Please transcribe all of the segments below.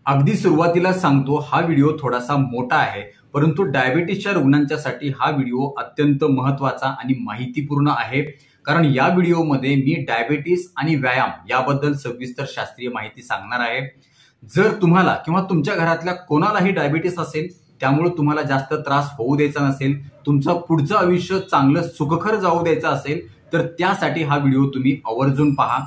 अगदी सुरुवातीला सांगतो, हा व्हिडिओ थोडासा मोठा आहे, परंतु डायबिटीसच्या रुग्णांच्यासाठी हा व्हिडिओ अत्यंत महत्त्वाचा आणि माहितीपूर्ण आहे. कारण या व्हिडिओमध्ये मी डायबिटीस आणि व्यायाम याबद्दल सविस्तर शास्त्रीय माहिती सांगणार आहे. जर तुम्हाला किंवा तुमच्या घरातल्या कोणालाही डायबिटीस असेल, त्यामुळे तुम्हाला जास्त त्रास होऊ द्यायचा नसेल, तुमचं पुढचं आयुष्य चांगलं सुखकर जाऊ द्यायचं असेल, तर त्यासाठी हा व्हिडिओ तुम्ही आवर्जून पहा.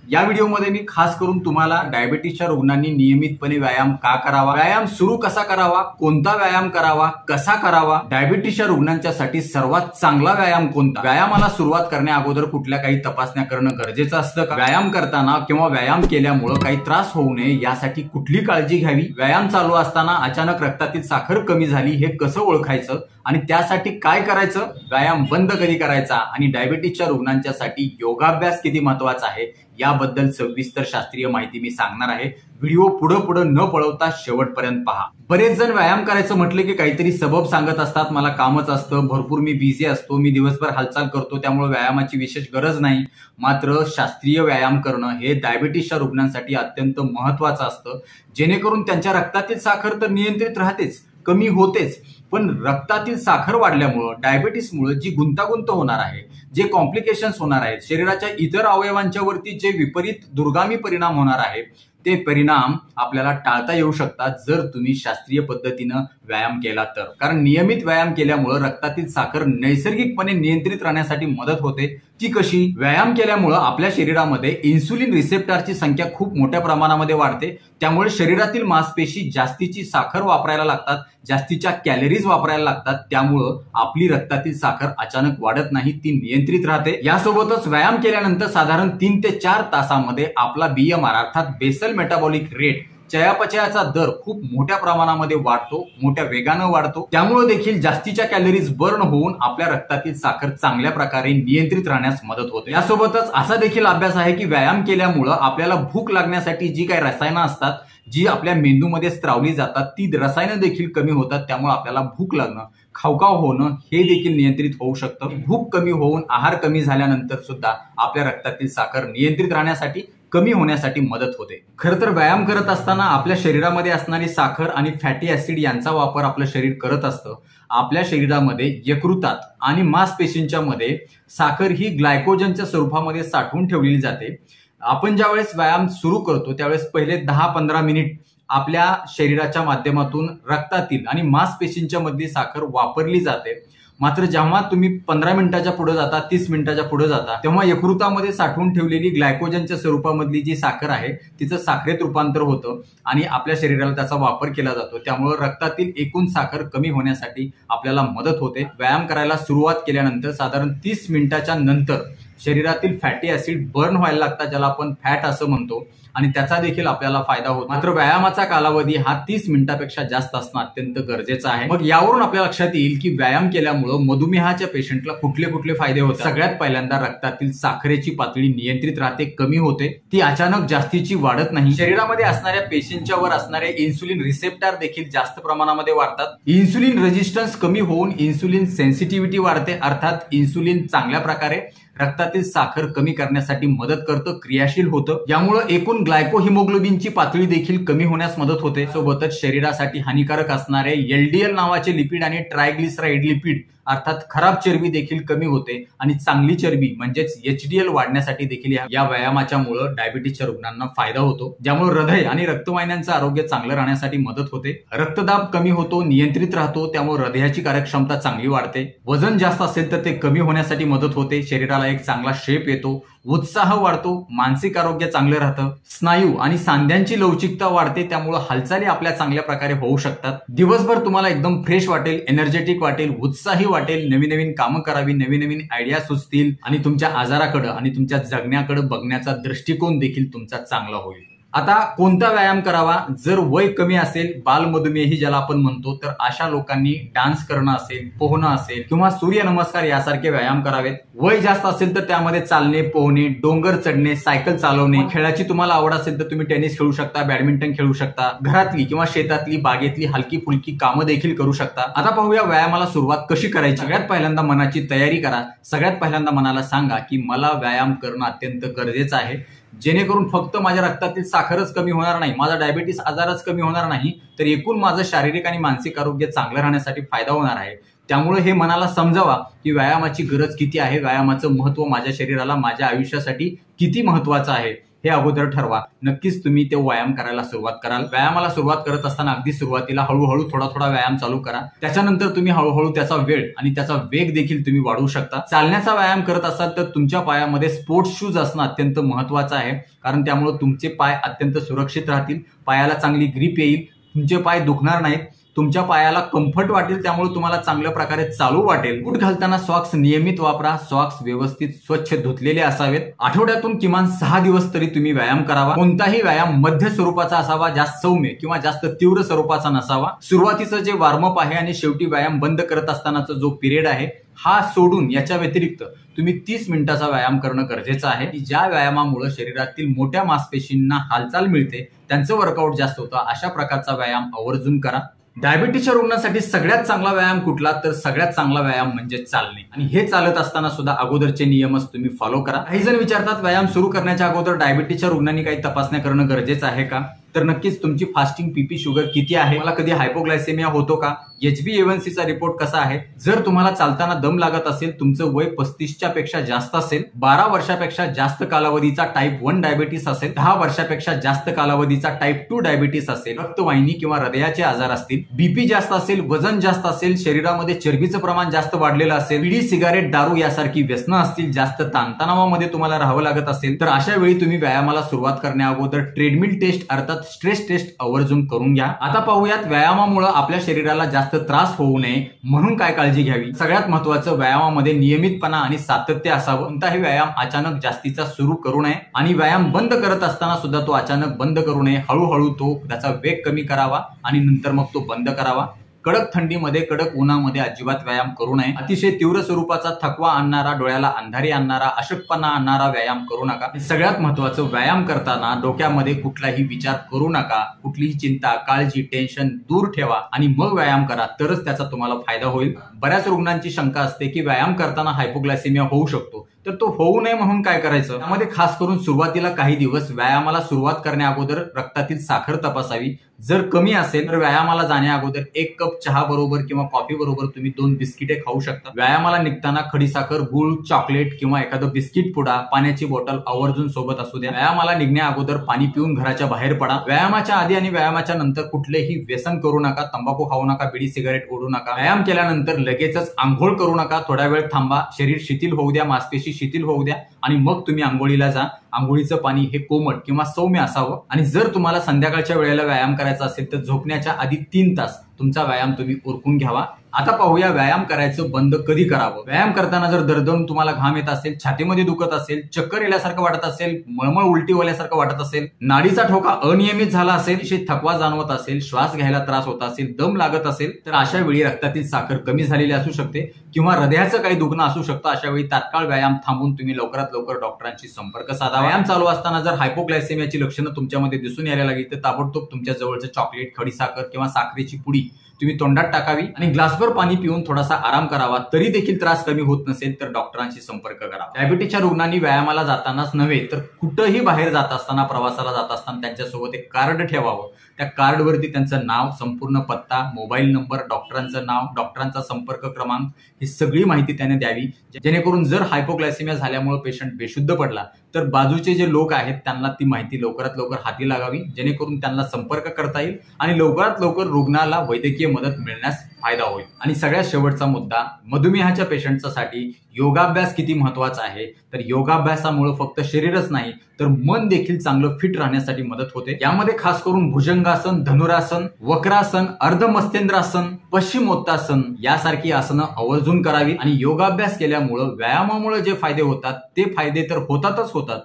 या व्हिडिओमध्ये मी खास करून तुम्हाला डायबिटीसच्या रुग्णांनी नियमितपणे व्यायाम का करावा, व्यायाम सुरू कसा करावा, कोणता व्यायाम करावा, कसा करावा, डायबिटीसच्या रुग्णांच्यासाठी सर्वात चांगला व्यायाम कोणता, व्यायामाला सुरुवात करण्या अगोदर कुठल्या काही तपासण्या करणं गरजेचं असतं का, व्यायाम करताना किंवा व्यायाम केल्यामुळे काही त्रास होऊ नये यासाठी कुठली काळजी घ्यावी, व्यायाम चालू असताना अचानक रक्तातील साखर कमी झाली हे कसं ओळखायचं आणि त्यासाठी काय करायचं, व्यायाम बंद कधी करायचा आणि डायबिटीसच्या रुग्णांच्यासाठी योगाभ्यास किती महत्वाचा आहे याबद्दल सविस्तर शास्त्रीय माहिती मी सांगणार आहे. व्हिडिओ पुढे न पळवता शेवटपर्यंत पहा. बरेच जण व्यायाम करायचं म्हटलं की काहीतरी सबब सांगत असतात. मला कामच असतं, भरपूर मी बिझी असतो, मी दिवसभर हालचाल करतो, त्यामुळे व्यायामाची विशेष गरज नाही. मात्र शास्त्रीय व्यायाम करणं हे डायबिटीसच्या रुग्णांसाठी अत्यंत महत्वाचं असतं, जेणेकरून त्यांच्या रक्तातील साखर तर नियंत्रित राहतेच, कमी होतेच, पण रक्तातील साखर वाढल्यामुळं डायबिटीसमुळे जी गुंतागुंत होणार आहे, जे कॉम्प्लिकेशन्स होणार आहेत, शरीराच्या इतर अवयवांच्या वरती जे विपरीत दुर्गामी परिणाम होणार आहे, ते परिणाम आपल्याला टाळता येऊ शकतात जर तुम्ही शास्त्रीय पद्धतीनं व्यायाम केला तर. कारण नियमित व्यायाम केल्यामुळे रक्तातील साखर नैसर्गिकपणे नियंत्रित राहण्यासाठी मदत होते. ती कशी? व्यायाम केल्यामुळे आपल्या शरीरामध्ये इन्सुलिन रिसेप्टरची संख्या खूप मोठ्या प्रमाणामध्ये वाढते. त्यामुळे शरीरातील मांसपेशी जास्तीची साखर वापरायला लागतात, जास्तीच्या कॅलरीज वापरायला लागतात. त्यामुळं आपली रक्तातील साखर अचानक वाढत नाही, ती नियंत्रित राहते. यासोबतच व्यायाम केल्यानंतर साधारण 3 ते 4 तासामध्ये आपला BMR अर्थात बेसल मेटाबॉलिक रेट, चयापचयाचा दर खूप मोठ्या प्रमाणामध्ये वाढतो, मोठ्या वेगानं वाढतो. त्यामुळे देखील जास्तीच्या कॅलरीज बर्न होऊन आपल्या रक्तातील साखर चांगल्या प्रकारे नियंत्रित राहण्यास मदत होते. यासोबतच असा देखील अभ्यास आहे की व्यायाम केल्यामुळे आपल्याला भूक लागण्यासाठी जी काही रसायनं असतात, जी आपल्या मेंदूमध्ये स्त्रावली जातात, ती रसायनं देखील कमी होतात. त्यामुळे आपल्याला भूक लागणं, खावकाव होणं हे देखील नियंत्रित होऊ शकतं. भूक कमी होऊन आहार कमी झाल्यानंतर सुद्धा आपल्या रक्तातील साखर नियंत्रित राहण्यासाठी, कमी होण्यासाठी मदत होते. खरं तर व्यायाम करत असताना आपल्या शरीरामध्ये असणारी साखर आणि फॅटी ऍसिड यांचा वापर आपलं शरीर करत असतं. आपल्या शरीरामध्ये यकृतात आणि मांसपेशींच्या मध्ये साखर ही ग्लायकोजनच्या स्वरूपामध्ये साठवून ठेवलेली जाते. आपण ज्यावेळेस व्यायाम सुरू करतो त्यावेळेस पहिले 10-15 मिनिट आपल्या शरीराच्या माध्यमातून रक्तातील आणि मांसपेशींच्या मधली साखर वापरली जाते. मात्र जेव्हा तुम्ही 15 मिनिटाच्या पुढे जाता, 30 मिनिटाच्या पुढे जाता, तेव्हा यकृतामध्ये साठवून ठेवलेली ग्लायकोजनच्या स्वरूपामधली जी साखर आहे तिचं साखरेत रूपांतर होतं आणि आपल्या शरीराला त्याचा वापर केला जातो. त्यामुळे रक्तातील एकूण साखर कमी होण्यासाठी आपल्याला मदत होते. व्यायाम करायला सुरुवात केल्यानंतर साधारण 30 मिनिटाच्या नंतर शरीरातील फॅटी ऍसिड बर्न व्हायला लागतात, ज्याला आपण फॅट असं म्हणतो, आणि त्याचा देखील आपल्याला फायदा होतो. मात्र व्यायामाचा कालावधी हा 30 मिनिटापेक्षा जास्त असणं अत्यंत गरजेचं आहे. मग यावरून आपल्या लक्षात येईल की व्यायाम केल्यामुळे मधुमेहाच्या पेशंटला कुठले फायदे होतात. सगळ्यात पहिल्यांदा रक्तातील साखरेची पातळी नियंत्रित राहते, कमी होते, ती अचानक जास्तीची वाढत नाही. शरीरामध्ये असणाऱ्या पेशींच्या वर असणारे इन्सुलिन रिसेप्टर देखील जास्त प्रमाणामध्ये वाढतात. इन्सुलिन रेजिस्टन्स कमी होऊन इन्सुलिन सेन्सिटिव्हिटी वाढते, अर्थात इन्सुलिन चांगल्या प्रकारे रक्तातील साखर कमी करण्यासाठी मदत करतं, क्रियाशील होतं. यामुळे एकूण ग्लायकोहिमोग्लोबिनची पातळी देखील कमी होण्यास मदत होते. सोबतच शरीरासाठी हानिकारक असणारे LDL नावाचे लिपिड आणि ट्रायग्लिसराइड लिपिड अर्थात खराब चरबी देखील कमी होते आणि चांगली चरबी म्हणजेच HDL वाढण्यासाठी देखील या व्यायामाच्या मुळे डायबिटीसच्या रुग्णांना फायदा होतो. ज्यामुळे हृदय आणि रक्तवाहिन्यांचं आरोग्य चांगलं राहण्यासाठी मदत होते. रक्तदाब कमी होतो, नियंत्रित राहतो, त्यामुळे हृदयाची कार्यक्षमता चांगली वाढते. वजन जास्त असेल तर ते कमी होण्यासाठी मदत होते. शरीराला एक चांगला शेप येतो, उत्साह वाढतो, मानसिक आरोग्य चांगलं राहतं, स्नायू आणि सांध्यांची लवचिकता वाढते, त्यामुळे हालचाली आपल्या चांगल्या प्रकारे होऊ शकतात. दिवसभर तुम्हाला एकदम फ्रेश वाटेल, एनर्जेटिक वाटेल, उत्साही वाटेल, नवीन कामं करावी, नवीन आयडिया सुचतील आणि तुमच्या आजाराकडे आणि तुमच्या जगण्याकडे बघण्याचा दृष्टिकोन देखील तुमचा चांगला होईल. आता कोणता व्यायाम करावा? जर वय कमी असेल, बालमधुमेही ज्याला आपण म्हणतो, तर अशा लोकांनी डान्स करणं असेल, पोहणं असेल किंवा सूर्यनमस्कार यासारखे व्यायाम करावेत. वय जास्त असेल तर त्यामध्ये चालणे, पोहणे, डोंगर चढणे, सायकल चालवणे, खेळाची तुम्हाला आवड असेल तर तुम्ही टेनिस खेळू शकता, बॅडमिंटन खेळू शकता, घरातली किंवा शेतातली बागेतली हलकी फुलकी कामं देखील करू शकता. आता पाहूया व्यायामाला सुरुवात कशी करायची. सगळ्यात पहिल्यांदा मनाची तयारी करा. सगळ्यात पहिल्यांदा मनाला सांगा की मला व्यायाम करणं अत्यंत गरजेचं आहे. जेणेकरून फक्त माझ्या रक्तातील साखरच कमी होणार नाही, माझा डायबिटीस आजारच कमी होणार नाही, तर एकूण माझं शारीरिक आणि मानसिक आरोग्य चांगलं राहण्यासाठी फायदा होणार आहे। त्यामुळे हे मनाला समजावा की व्यायामाची गरज किती आहे, व्यायामाचं महत्त्व माझ्या शरीराला, माझ्या आयुष्यासाठी किती महत्त्वाचं आहे हे अगोदर ठरवा। नक्कीच तुम्ही ते व्यायाम करायला सुरुवात कराल। व्यायामाला सुरुवात करत असताना अगदी सुरुवातीला हळूहळू थोडा व्यायाम चालू करा। त्याच्यानंतर तुम्ही हळूहळू त्याचा वेळ आणि त्याचा वेग देखील तुम्ही वाढवू शकता। चालण्याचा व्यायाम करत असाल तर तुमच्या पायामध्ये स्पोर्ट्स शूज असणं अत्यंत महत्त्वाचं आहे, कारण त्यामुळे तुमचे पाय अत्यंत सुरक्षित राहतील, पायाला चांगली ग्रिप येईल, तुमचे पाय दुखणार नाहीत, तुमच्या पायाला कम्फर्ट वाटेल, त्यामुळे तुम्हाला चांगल्या प्रकारे चालू वाटेल। बूट घालताना सॉक्स नियमित वापरा, सॉक्स व्यवस्थित स्वच्छ धुतलेले असावेत। आठवड्यातून किमान 6 दिवस तरी तुम्ही व्यायाम करावा। कोणताही व्यायाम मध्य स्वरूपाचा असावा, जास्त सौम्य किंवा जास्त तीव्र स्वरूपाचा नसावा। सुरुवातीचं जे वॉर्मअप आहे आणि शेवटी व्यायाम बंद करत असतानाचा जो पिरियड आहे हा सोडून याच्या व्यतिरिक्त तुम्ही 30 मिनिटाचा व्यायाम करणं गरजेचं आहे, की ज्या व्यायामामुळे शरीरातील मोठ्या मांसपेशींना हालचाल मिळते, त्यांचं वर्कआउट जास्त होतं, अशा प्रकारचा व्यायाम आवर्जून करा। डायबिटीसच्या रुग्णांसाठी सगळ्यात चांगला व्यायाम कुठला, तर सगळ्यात चांगला व्यायाम म्हणजे चालणे, आणि हे चालत असताना सुद्धा अगोदरचे नियमच तुम्ही फॉलो करा। काही जण विचारतात व्यायाम सुरू करण्याच्या अगोदर डायबिटीसच्या रुग्णांनी काही तपासण्या करणं गरजेचं आहे का, तर नक्कीच तुमची फास्टिंग पीपी शुगर किती आहे, मला कधी हायपोग्लायसेमिया होतो का, HbA1c चा रिपोर्ट कसा आहे, जर तुम्हाला चालताना दम लागत असेल, तुमचं वय 35च्या पेक्षा जास्त असेल, 12 वर्षापेक्षा जास्त कालावधीचा टाईप 1 डायबिटीस असेल, 10 वर्षापेक्षा जास्त कालावधीचा टाईप 2 डायबिटीस असेल, रक्तवाहिनी किंवा हृदयाचे आजार असतील, बीपी जास्त असेल, वजन जास्त असेल, शरीरामध्ये चरबीचं प्रमाण जास्त वाढलेलं असेल, बिडी, सिगारेट, दारू यासारखी व्यसनं असतील, जास्त ताणतणावामध्ये तुम्हाला राहावं लागत असेल, तर अशा वेळी तुम्ही व्यायामाला सुरुवात करण्या अगोदर ट्रेडमिल टेस्ट अर्थात स्ट्रेस टेस्ट आवर्जून करून घ्या। आता पाहूयात व्यायामामुळे आपल्या शरीराला जास्त त्रास होऊ नये म्हणून काय काळजी घ्यावी। सगळ्यात महत्त्वाचं, व्यायामामध्ये नियमितपणा आणि सातत्य असावं। कोणताही व्यायाम अचानक जास्तीचा सुरू करू नये आणि व्यायाम बंद करत असताना सुद्धा तो अचानक बंद करू नये, हळूहळू तो त्याचा वेग कमी करावा आणि नंतर मग तो बंद करावा। कडक थंडीमध्ये, कडक उन्हामध्ये अजिबात व्यायाम करू नये। अतिशय तीव्र स्वरूपाचा थकवा आणणारा, डोळ्याला अंधारी आणणारा, अशक्तपणा आणणारा व्यायाम करू नका। सगळ्यात महत्त्वाचं, व्यायाम करताना डोक्यामध्ये कुठलाही विचार करू नका, कुठलीही चिंता, काळजी, टेन्शन दूर ठेवा आणि मग व्यायाम करा, तरच त्याचा तुम्हाला फायदा होईल। बऱ्याच रुग्णांची शंका असते की व्यायाम करताना हायपोग्लायसेमिया होऊ शकतो, तर तो होऊ नये म्हणून काय करायचं, त्यामध्ये खास करून सुरुवातीला काही दिवस व्यायामाला सुरुवात करण्या अगोदर रक्तातील साखर तपासावी। जर कमी असेल तर व्यायामाला जाण्या अगोदर 1 कप चहा बरोबर किंवा कॉफी बरोबर तुम्ही 2 बिस्किटे खाऊ शकता। व्यायामाला निघताना खडीसाखर, गूळ, चॉकलेट किंवा एखादं बिस्किट पुडा, पाण्याची बॉटल आवर्जून सोबत असू द्या। व्यायामाला निघण्या अगोदर पाणी पिऊन घराच्या बाहेर पडा। व्यायामाच्या आधी आणि व्यायामाच्या नंतर कुठलेही व्यसन करू नका, तंबाखू खाऊ नका, बिडी, सिगारेट ओढू नका। व्यायाम केल्यानंतर लगेचच आंघोळ करू नका, थोडा वेळ थांबा, शरीर शिथिल होऊ द्या, मांसपेशी शिथिल होऊ द्या आणि मग तुम्ही आंघोळीला जा। आंघोळीचं पाणी हे कोमट किंवा सौम्य असावं आणि जर तुम्हाला संध्याकाळच्या वेळेला व्यायाम करायचा असेल तर झोपण्याच्या आधी 3 तास तुमचा व्यायाम तुम्ही उरकून घ्यावा। आता पाहूया व्यायाम करायचं बंद कधी करावं। व्यायाम करताना जर दरदरून तुम्हाला घाम येत असेल, छातीमध्ये दुखत असेल, चक्कर येण्यासारखं वाटत असेल, मळमळ उलटी होण्यासारखं वाटत असेल, नाडीचा ठोका अनियमित झाला असेल, थकवा जाणवत असेल, श्वास घ्यायला त्रास होत असेल, दम लागत असेल, तर अशा वेळी रक्तातील साखर कमी झालेली असू शकते किंवा हृदयाचं काही दुखणं असू शकतं। अशा वेळी तात्काळ व्यायाम थांबून तुम्ही लवकरात लवकर डॉक्टरांशी संपर्क साधावा। व्यायाम चालू असताना जर हायपोग्लायसेमियाची लक्षणं तुमच्यामध्ये दिसून यायला लागली तर ताबडतोब तुमच्या जवळचं चॉकलेट, खडीसाखर किंवा साखरेची पुडी तुम्ही तोंडात टाकावी आणि ग्लासभर पाणी पिऊन थोडासा आराम करावा। तरी देखील त्रास कमी होत नसेल तर डॉक्टरांशी संपर्क करा। डायबिटीसच्या रुग्णांनी व्यायामाला जातानाच नव्हे तर कुठेही बाहेर जात असताना, प्रवासाला जात असताना त्यांच्यासोबत एक कार्ड ठेवावं। त्या कार्डवरती त्यांचं नाव, संपूर्ण पत्ता, मोबाईल नंबर, डॉक्टरांचं नाव, डॉक्टरांचा संपर्क क्रमांक ही सगळी माहिती त्याने द्यावी, जेणेकरून जर हायपोग्लायसेमिया झाल्यामुळे पेशंट बेशुद्ध पडला तर बाजूचे जे लोक आहेत त्यांना ती माहिती लवकरात लवकर हाती लागावी, जेणेकरून त्यांना संपर्क करता येईल आणि लवकरात लवकर रुग्णाला वैद्यकीय मदत मिळण्यास फायदा होईल। आणि सगळ्यात शेवटचा मुद्दा, मधुमेहाच्या पेशंटसाठी योगाभ्यास किती महत्वाचा आहे, तर योगाभ्यासामुळे फक्त शरीरच नाही तर मन देखील चांगलं फिट राहण्यासाठी मदत होते। यामध्ये खास करून भुजंगासन, धनुरासन, वक्रासन, अर्धमस्तेंद्रासन, पश्चिमोत्तासन यासारखी आसनं आवर्जून करावी। आणि योगाभ्यास केल्यामुळे, व्यायामामुळे जे फायदे होतात ते फायदे तर होतातच होतात,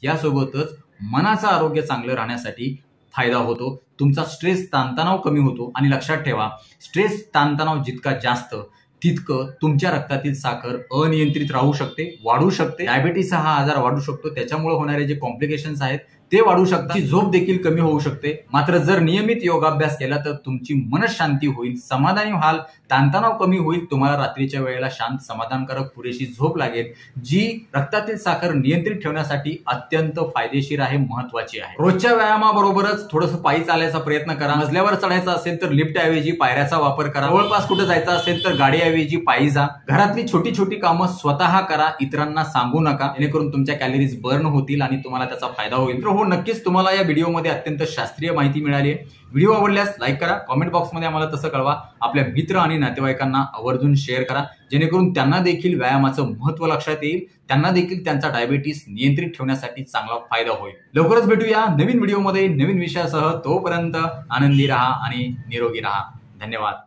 यासोबतच मनाचं आरोग्य चांगलं राहण्यासाठी फायदा होतो। तुमचा स्ट्रेस, ताणतणाव कमी होतो आणि लक्षात ठेवा, स्ट्रेस, ताणतणाव जितका जास्त तितकं तुमच्या रक्तातील साखर अनियंत्रित राहू शकते, वाढू शकते, डायबिटीस हा आजार वाढू शकतो। त्याच्यामुळे होणारे जे कॉम्प्लिकेशन्स आहेत ते वाढू शकता, झोप देखील कमी होऊ शकते। मात्र जर नियमित योगाभ्यास केला तर तुमची मनशांती होईल, समाधानी व्हाल, ताणतणाव कमी होईल, तुम्हाला रात्रीच्या वेळेला शांत समाधानकारक पुरेशी झोप लागेल, जी रक्तातील साखर नियंत्रित ठेवण्यासाठी अत्यंत फायदेशीर आहे, महत्वाची आहे। रोजच्या व्यायामाबरोबरच थोडंसं पायी चालायचा प्रयत्न करा। मजल्यावर चढायचं असेल तर लिफ्ट ऐवजी पायऱ्याचा वापर करा। जवळपास कुठे जायचं असेल तर गाडी ऐवजी पायी जा। घरातली छोटी छोटी कामं स्वतः करा, इतरांना सांगू नका, जेणेकरून तुमच्या कॅलरीज बर्न होतील आणि तुम्हाला त्याचा फायदा होईल। तर हो, नक्कीच तुम्हाला या व्हिडिओमध्ये अत्यंत शास्त्रीय माहिती मिळाली आहे। व्हिडिओ आवडल्यास लाईक करा, कमेंट बॉक्समध्ये आम्हाला तसं कळवा, आपल्या मित्र आणि नातेवाईकांना आवर्जून शेअर करा, जेणेकरून त्यांना देखील व्यायामाचं महत्त्व लक्षात येईल, त्यांना देखील त्यांचा डायबिटीस नियंत्रित ठेवण्यासाठी चांगला फायदा होईल। लवकरच भेटूया नवीन व्हिडिओमध्ये नवीन विषयासह। तोपर्यंत आनंदी राहा आणि निरोगी राहा। धन्यवाद।